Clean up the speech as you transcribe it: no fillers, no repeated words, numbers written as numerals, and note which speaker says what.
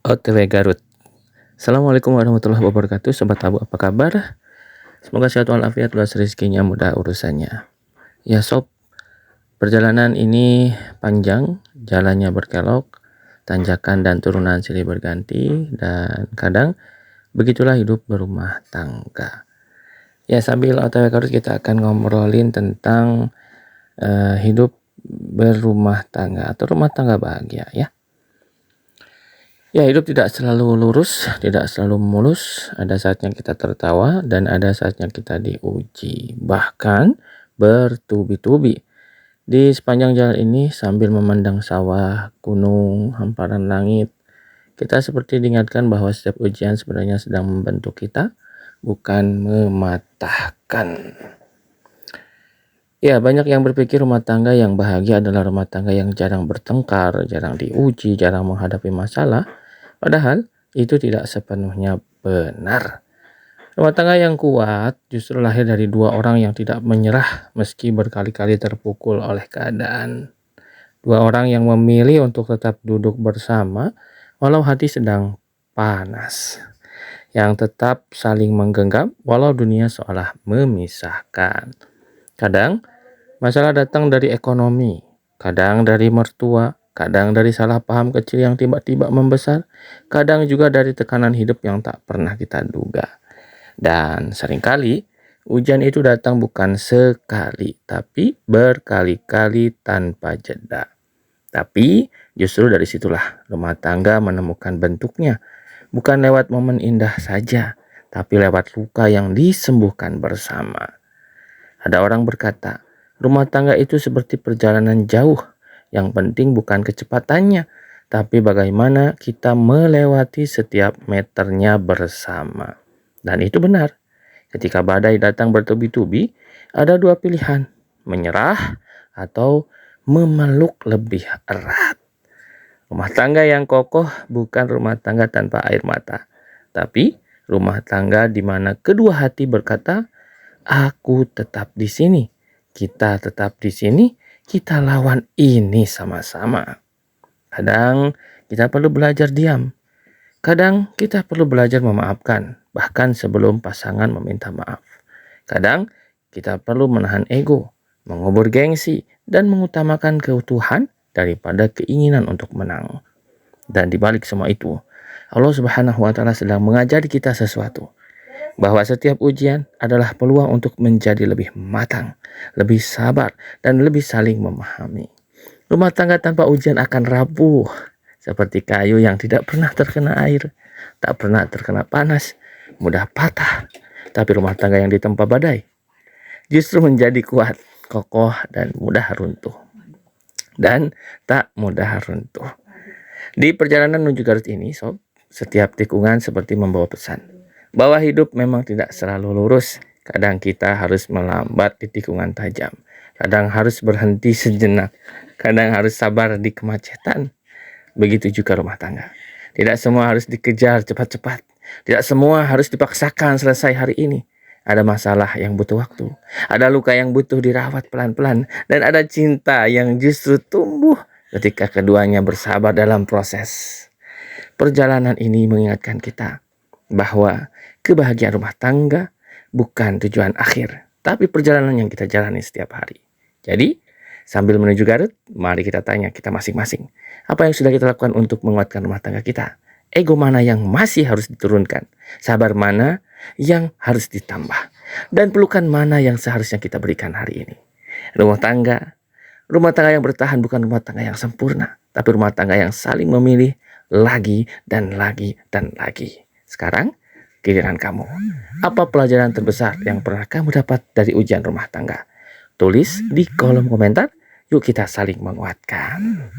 Speaker 1: OTW Garut. Assalamualaikum warahmatullahi wabarakatuh. Sobat Abu, apa kabar? Semoga sehat walafiat, luas rezekinya, mudah urusannya. Ya sob, perjalanan ini panjang, jalannya berkelok, tanjakan dan turunan silih berganti, dan kadang begitulah hidup berumah tangga. Ya, sambil OTW Garut kita akan ngobrolin tentang hidup berumah tangga atau rumah tangga bahagia ya. Ya, hidup tidak selalu lurus, tidak selalu mulus. Ada saatnya kita tertawa dan ada saatnya kita diuji. Bahkan bertubi-tubi. Di sepanjang jalan ini sambil memandang sawah, gunung, hamparan langit, kita seperti diingatkan bahwa setiap ujian sebenarnya sedang membentuk kita, bukan mematahkan. Ya, banyak yang berpikir rumah tangga yang bahagia adalah rumah tangga yang jarang bertengkar, jarang diuji, jarang menghadapi masalah. Padahal itu tidak sepenuhnya benar. Rumah tangga yang kuat justru lahir dari dua orang yang tidak menyerah meski berkali-kali terpukul oleh keadaan. Dua orang yang memilih untuk tetap duduk bersama walau hati sedang panas. Yang tetap saling menggenggam walau dunia seolah memisahkan. Kadang masalah datang dari ekonomi, kadang dari mertua, kadang dari salah paham kecil yang tiba-tiba membesar, kadang juga dari tekanan hidup yang tak pernah kita duga. Dan seringkali ujian itu datang bukan sekali, tapi berkali-kali tanpa jeda. Tapi justru dari situlah rumah tangga menemukan bentuknya, bukan lewat momen indah saja, tapi lewat luka yang disembuhkan bersama. Ada orang berkata, rumah tangga itu seperti perjalanan jauh. Yang penting bukan kecepatannya, tapi bagaimana kita melewati setiap meternya bersama. Dan itu benar. Ketika badai datang bertubi-tubi, ada dua pilihan, menyerah atau memeluk lebih erat. Rumah tangga yang kokoh bukan rumah tangga tanpa air mata, tapi rumah tangga di mana kedua hati berkata, aku tetap di sini, kita tetap di sini, kita lawan ini sama-sama. Kadang kita perlu belajar diam. Kadang kita perlu belajar memaafkan, bahkan sebelum pasangan meminta maaf. Kadang kita perlu menahan ego, mengubur gengsi, dan mengutamakan keutuhan daripada keinginan untuk menang. Dan di balik semua itu, Allah Subhanahu wa Ta'ala sedang mengajari kita sesuatu. Bahwa setiap ujian adalah peluang untuk menjadi lebih matang, lebih sabar, dan lebih saling memahami. Rumah tangga tanpa ujian akan rapuh, seperti kayu yang tidak pernah terkena air, tak pernah terkena panas, mudah patah. Tapi rumah tangga yang ditempa badai justru menjadi kuat, kokoh, dan mudah runtuh. Dan tak mudah runtuh. Di perjalanan menuju Garut ini, sob, setiap tikungan seperti membawa pesan bahwa hidup memang tidak selalu lurus. Kadang kita harus melambat di tikungan tajam. Kadang harus berhenti sejenak. Kadang harus sabar di kemacetan. Begitu juga rumah tangga. Tidak semua harus dikejar cepat-cepat. Tidak semua harus dipaksakan selesai hari ini. Ada masalah yang butuh waktu. Ada luka yang butuh dirawat pelan-pelan. Dan ada cinta yang justru tumbuh ketika keduanya bersabar dalam proses. Perjalanan ini mengingatkan kita bahwa kebahagiaan rumah tangga bukan tujuan akhir, tapi perjalanan yang kita jalani setiap hari. Jadi, sambil menuju Garut, mari kita tanya kita masing-masing. Apa yang sudah kita lakukan untuk menguatkan rumah tangga kita? Ego mana yang masih harus diturunkan? Sabar mana yang harus ditambah? Dan pelukan mana yang seharusnya kita berikan hari ini? Rumah tangga yang bertahan bukan rumah tangga yang sempurna, tapi rumah tangga yang saling memilih lagi dan lagi dan lagi. Sekarang, giliran kamu. Apa pelajaran terbesar yang pernah kamu dapat dari ujian rumah tangga? Tulis di kolom komentar. Yuk kita saling menguatkan.